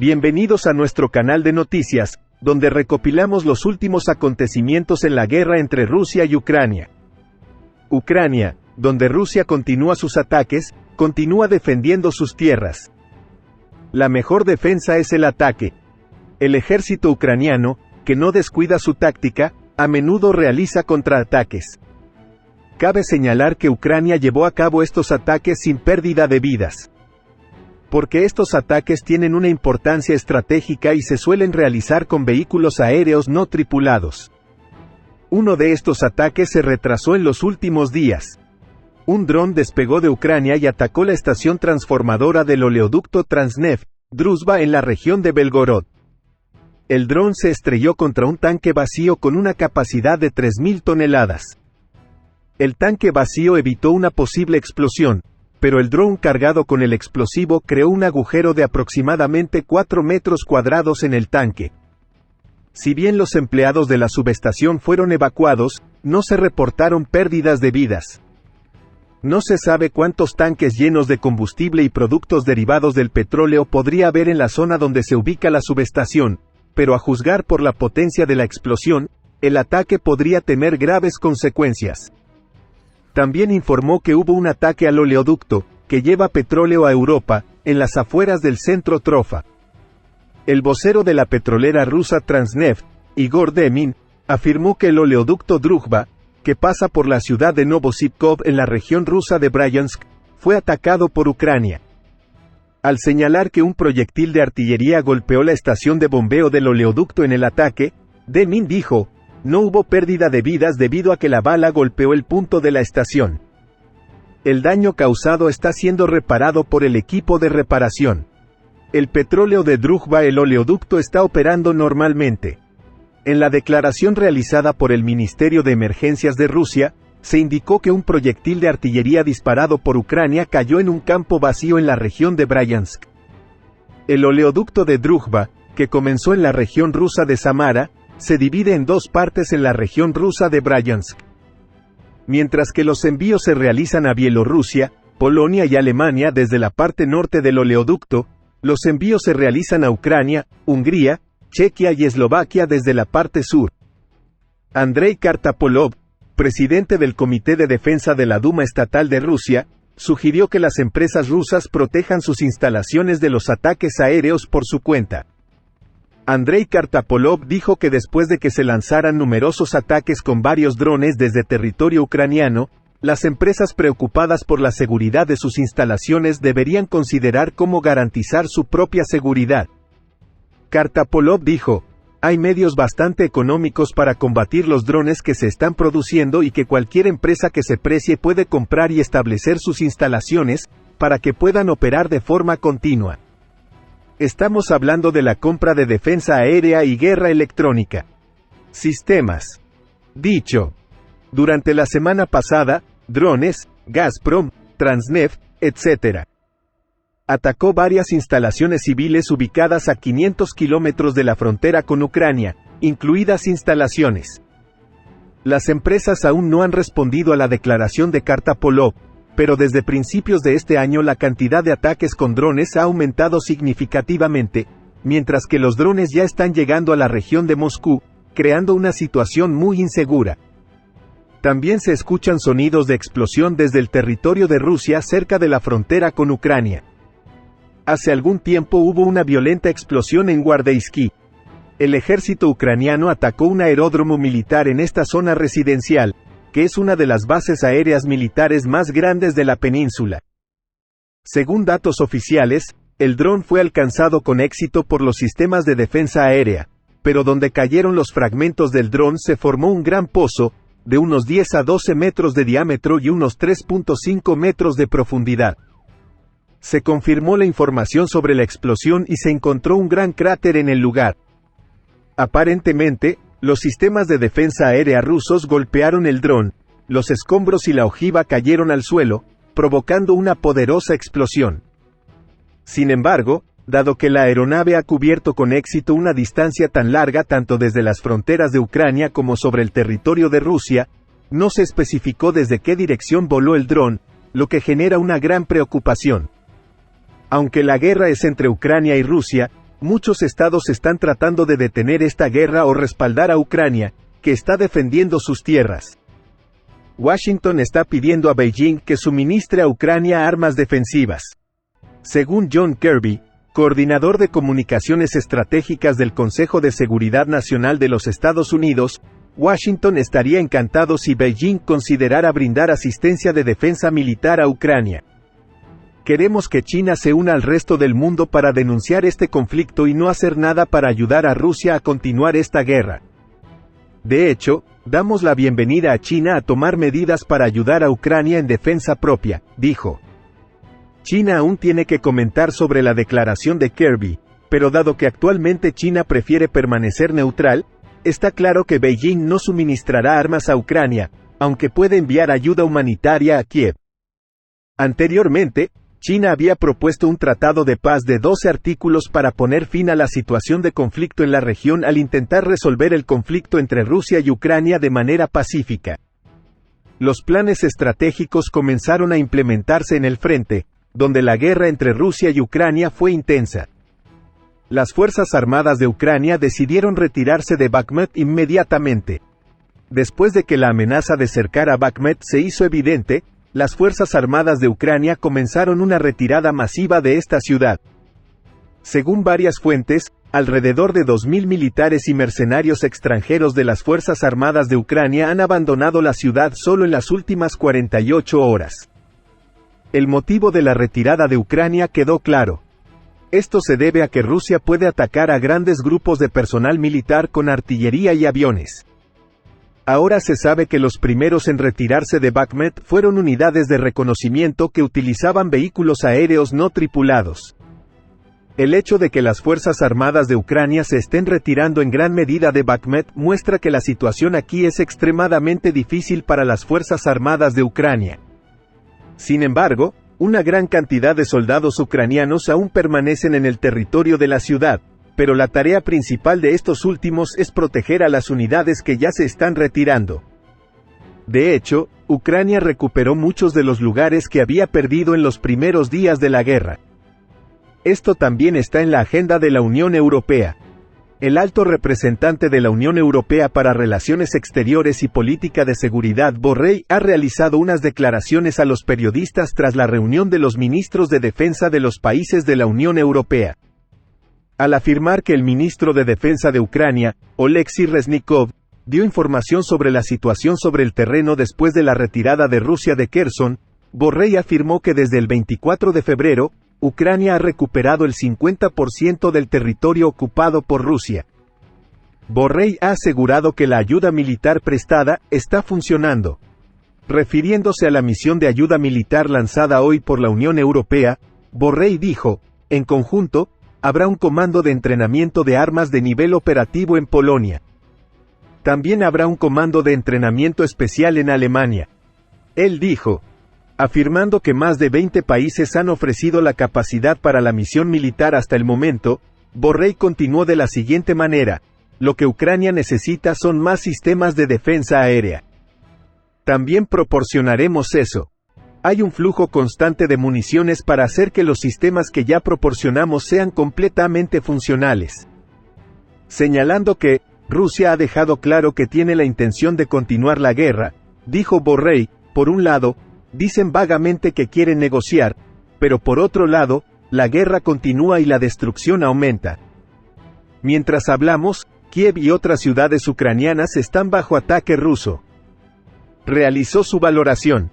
Bienvenidos a nuestro canal de noticias, donde recopilamos los últimos acontecimientos en la guerra entre Rusia y Ucrania. Ucrania, donde Rusia continúa sus ataques, continúa defendiendo sus tierras. La mejor defensa es el ataque. El ejército ucraniano, que no descuida su táctica, a menudo realiza contraataques. Cabe señalar que Ucrania llevó a cabo estos ataques sin pérdida de vidas. Porque estos ataques tienen una importancia estratégica y se suelen realizar con vehículos aéreos no tripulados. Uno de estos ataques se retrasó en los últimos días. Un dron despegó de Ucrania y atacó la estación transformadora del oleoducto Transneft, Druzhba en la región de Belgorod. El dron se estrelló contra un tanque vacío con una capacidad de 3.000 toneladas. El tanque vacío evitó una posible explosión, pero el dron cargado con el explosivo creó un agujero de aproximadamente 4 metros cuadrados en el tanque. Si bien los empleados de la subestación fueron evacuados, no se reportaron pérdidas de vidas. No se sabe cuántos tanques llenos de combustible y productos derivados del petróleo podría haber en la zona donde se ubica la subestación, pero a juzgar por la potencia de la explosión, el ataque podría tener graves consecuencias. También informó que hubo un ataque al oleoducto, que lleva petróleo a Europa, en las afueras del centro Trofa. El vocero de la petrolera rusa Transneft, Igor Demin, afirmó que el oleoducto Druzhba, que pasa por la ciudad de Novosibkov en la región rusa de Bryansk, fue atacado por Ucrania. Al señalar que un proyectil de artillería golpeó la estación de bombeo del oleoducto en el ataque, Demin dijo: "No hubo pérdida de vidas debido a que la bala golpeó el punto de la estación. El daño causado está siendo reparado por el equipo de reparación. El petróleo de Druzhba, el oleoducto, está operando normalmente". En la declaración realizada por el Ministerio de Emergencias de Rusia, se indicó que un proyectil de artillería disparado por Ucrania cayó en un campo vacío en la región de Bryansk. El oleoducto de Druzhba, que comenzó en la región rusa de Samara, se divide en dos partes en la región rusa de Bryansk. Mientras que los envíos se realizan a Bielorrusia, Polonia y Alemania desde la parte norte del oleoducto, los envíos se realizan a Ucrania, Hungría, Chequia y Eslovaquia desde la parte sur. Andrei Kartapolov, presidente del Comité de Defensa de la Duma Estatal de Rusia, sugirió que las empresas rusas protejan sus instalaciones de los ataques aéreos por su cuenta. Andrei Kartapolov dijo que después de que se lanzaran numerosos ataques con varios drones desde territorio ucraniano, las empresas preocupadas por la seguridad de sus instalaciones deberían considerar cómo garantizar su propia seguridad. Kartapolov dijo: "Hay medios bastante económicos para combatir los drones que se están produciendo y que cualquier empresa que se precie puede comprar y establecer sus instalaciones, para que puedan operar de forma continua. Estamos hablando de la compra de defensa aérea y guerra electrónica. Sistemas". Dicho. Durante la semana pasada, drones, Gazprom, Transneft, etc. atacó varias instalaciones civiles ubicadas a 500 kilómetros de la frontera con Ucrania, incluidas instalaciones. Las empresas aún no han respondido a la declaración de Kartapolov, pero desde principios de este año la cantidad de ataques con drones ha aumentado significativamente, mientras que los drones ya están llegando a la región de Moscú, creando una situación muy insegura. También se escuchan sonidos de explosión desde el territorio de Rusia cerca de la frontera con Ucrania. Hace algún tiempo hubo una violenta explosión en Guardeisky. El ejército ucraniano atacó un aeródromo militar en esta zona residencial, que es una de las bases aéreas militares más grandes de la península. Según datos oficiales, el dron fue alcanzado con éxito por los sistemas de defensa aérea, pero donde cayeron los fragmentos del dron se formó un gran pozo, de unos 10 a 12 metros de diámetro y unos 3.5 metros de profundidad. Se confirmó la información sobre la explosión y se encontró un gran cráter en el lugar. Aparentemente, los sistemas de defensa aérea rusos golpearon el dron, los escombros y la ojiva cayeron al suelo, provocando una poderosa explosión. Sin embargo, dado que la aeronave ha cubierto con éxito una distancia tan larga tanto desde las fronteras de Ucrania como sobre el territorio de Rusia, no se especificó desde qué dirección voló el dron, lo que genera una gran preocupación. Aunque la guerra es entre Ucrania y Rusia, muchos estados están tratando de detener esta guerra o respaldar a Ucrania, que está defendiendo sus tierras. Washington está pidiendo a Beijing que suministre a Ucrania armas defensivas. Según John Kirby, coordinador de comunicaciones estratégicas del Consejo de Seguridad Nacional de los Estados Unidos, Washington estaría encantado si Beijing considerara brindar asistencia de defensa militar a Ucrania. Queremos que China se una al resto del mundo para denunciar este conflicto y no hacer nada para ayudar a Rusia a continuar esta guerra. De hecho, damos la bienvenida a China a tomar medidas para ayudar a Ucrania en defensa propia, dijo. China aún tiene que comentar sobre la declaración de Kirby, pero dado que actualmente China prefiere permanecer neutral, está claro que Beijing no suministrará armas a Ucrania, aunque puede enviar ayuda humanitaria a Kiev. Anteriormente, China había propuesto un tratado de paz de 12 artículos para poner fin a la situación de conflicto en la región al intentar resolver el conflicto entre Rusia y Ucrania de manera pacífica. Los planes estratégicos comenzaron a implementarse en el frente, donde la guerra entre Rusia y Ucrania fue intensa. Las Fuerzas Armadas de Ucrania decidieron retirarse de Bakhmut inmediatamente. Después de que la amenaza de cercar a Bakhmut se hizo evidente, las Fuerzas Armadas de Ucrania comenzaron una retirada masiva de esta ciudad. Según varias fuentes, alrededor de 2.000 militares y mercenarios extranjeros de las Fuerzas Armadas de Ucrania han abandonado la ciudad solo en las últimas 48 horas. El motivo de la retirada de Ucrania quedó claro. Esto se debe a que Rusia puede atacar a grandes grupos de personal militar con artillería y aviones. Ahora se sabe que los primeros en retirarse de Bakhmut fueron unidades de reconocimiento que utilizaban vehículos aéreos no tripulados. El hecho de que las Fuerzas Armadas de Ucrania se estén retirando en gran medida de Bakhmut muestra que la situación aquí es extremadamente difícil para las Fuerzas Armadas de Ucrania. Sin embargo, una gran cantidad de soldados ucranianos aún permanecen en el territorio de la ciudad, pero la tarea principal de estos últimos es proteger a las unidades que ya se están retirando. De hecho, Ucrania recuperó muchos de los lugares que había perdido en los primeros días de la guerra. Esto también está en la agenda de la Unión Europea. El alto representante de la Unión Europea para Relaciones Exteriores y Política de Seguridad Borrell ha realizado unas declaraciones a los periodistas tras la reunión de los ministros de defensa de los países de la Unión Europea. Al afirmar que el ministro de Defensa de Ucrania, Oleksiy Reznikov, dio información sobre la situación sobre el terreno después de la retirada de Rusia de Kherson, Borrell afirmó que desde el 24 de febrero, Ucrania ha recuperado el 50% del territorio ocupado por Rusia. Borrell ha asegurado que la ayuda militar prestada está funcionando. Refiriéndose a la misión de ayuda militar lanzada hoy por la Unión Europea, Borrell dijo, en conjunto, habrá un comando de entrenamiento de armas de nivel operativo en Polonia. También habrá un comando de entrenamiento especial en Alemania. Él dijo, afirmando que más de 20 países han ofrecido la capacidad para la misión militar hasta el momento, Borrell continuó de la siguiente manera, lo que Ucrania necesita son más sistemas de defensa aérea. También proporcionaremos eso. Hay un flujo constante de municiones para hacer que los sistemas que ya proporcionamos sean completamente funcionales. Señalando que, Rusia ha dejado claro que tiene la intención de continuar la guerra, dijo Borrell, por un lado, dicen vagamente que quieren negociar, pero por otro lado, la guerra continúa y la destrucción aumenta. Mientras hablamos, Kiev y otras ciudades ucranianas están bajo ataque ruso. Realizó su valoración.